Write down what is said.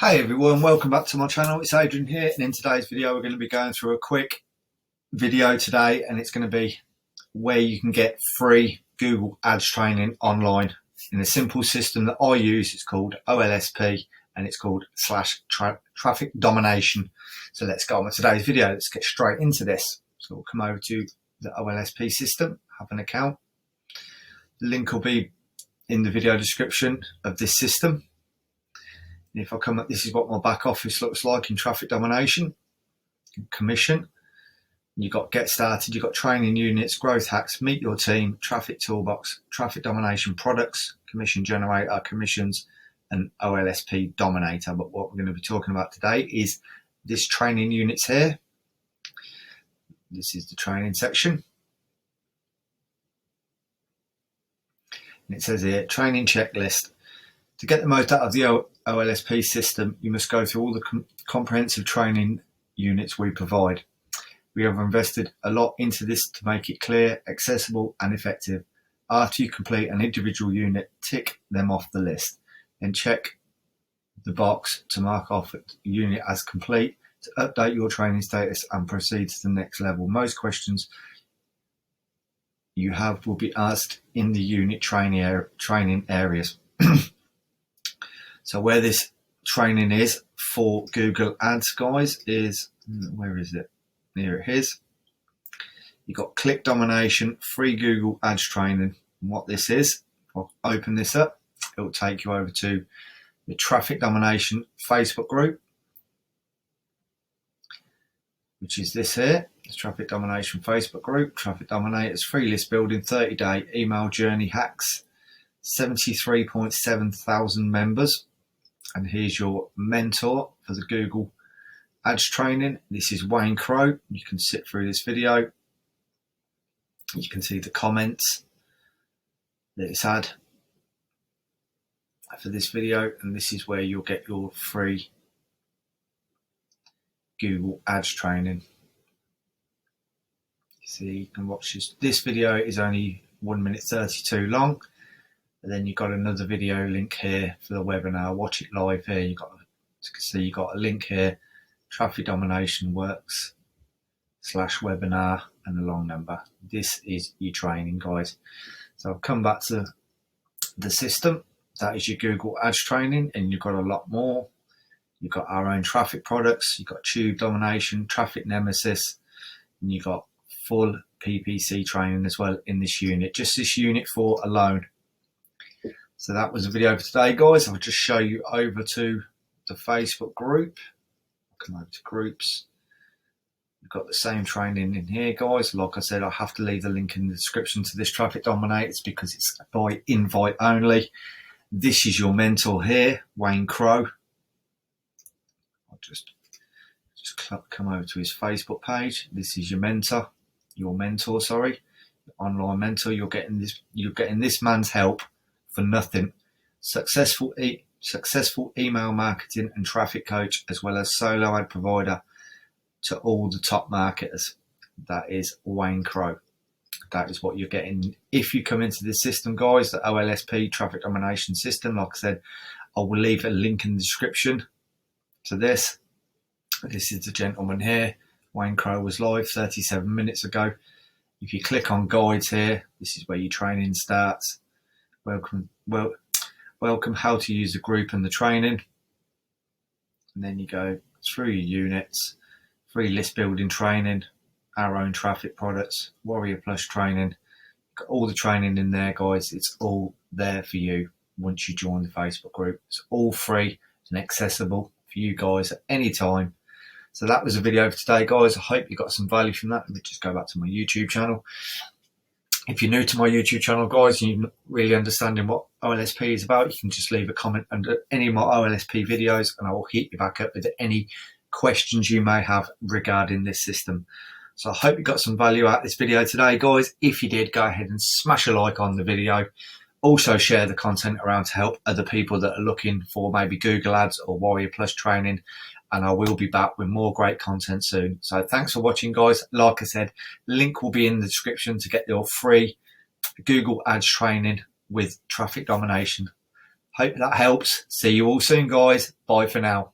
Hey everyone, welcome back to my channel. It's Adrian here, and in today's video we're going to be going through a quick video today, and it's going to be where you can get free Google Ads training online in a simple system that I use. It's called OLSP and it's called /traffic domination. So let's go on with today's video. Let's get straight into this. So we'll come over to the OLSP system, have an account. The link will be in the video description of this system. And if I come up, this is what my back office looks like in traffic domination, commission. You've got get started, you've got training units, growth hacks, meet your team, traffic toolbox, traffic domination products, commission generator, commissions, and OLSP dominator. But what we're going to be talking about today is this training units here. This is the training section. And it says here, training checklist. To get the most out of the OLSP system, you must go through all the comprehensive training units we provide. We have invested a lot into this to make it clear, accessible and effective. After you complete an individual unit, tick them off the list. Then check the box to mark off the unit as complete to update your training status and proceed to the next level. Most questions you have will be asked in the unit training areas. So where this training is for Google Ads, guys, is, where is it? Here it is. You've got click domination, free Google Ads training. And what this is, I'll open this up. It will take you over to the traffic domination Facebook group, which is this here. The traffic domination Facebook group, traffic dominators, free list building, 30-day email journey hacks, 73.7 thousand members. And here's your mentor for the Google Ads training. This is Wayne Crow. You can sit through this video. You can see the comments that it's had for this video, and this is where you'll get your free Google Ads training. See, you can watch this. This video is only 1 minute 32 long. And then you've got another video link here for the webinar. Watch it live here. You can see you've got a link here. Traffic domination works /webinar and a long number. This is your training, guys. So I'll come back to the system. That is your Google Ads training, and you've got a lot more. You've got our own traffic products. You've got tube domination, traffic nemesis, and you've got full PPC training as well in this unit. Just this unit 4 alone. So that was the video for today, guys. I'll just show you over to the Facebook group. Come over to groups. We've got the same training in here, guys. Like I said, I'll have to leave the link in the description to this traffic dominators because it's by invite only. This is your mentor here, Wayne Crow. I'll just come over to his Facebook page. This is your mentor, sorry, online mentor. You're getting this man's help for nothing. Successful email marketing and traffic coach, as well as solo ad provider to all the top marketers. That is Wayne Crow. That is what you're getting if you come into this system, guys, the OLSP traffic domination system. Like I said, I will leave a link in the description to this. This is the gentleman here. Wayne Crow was live 37 minutes ago. If you click on guides here, this is where your training starts. Welcome, how to use the group and the training. And then you go through your units, free list building training, our own traffic products, Warrior Plus training. Got all the training in there, guys. It's all there for you once you join the Facebook group. It's all free and accessible for you guys at any time. So that was a video for today, guys. I hope you got some value from that. Let me just go back to my YouTube channel. If you're new to my YouTube channel, guys, and you're not really understanding what OLSP is about, you can just leave a comment under any of my OLSP videos and I will hit you back up with any questions you may have regarding this system. So I hope you got some value out of this video today, guys. If you did, go ahead and smash a like on the video. Also share the content around to help other people that are looking for maybe Google Ads or Warrior Plus training. And I will be back with more great content soon. So thanks for watching, guys. Like I said, link will be in the description to get your free Google Ads training with traffic domination. Hope that helps. See you all soon, guys. Bye for now.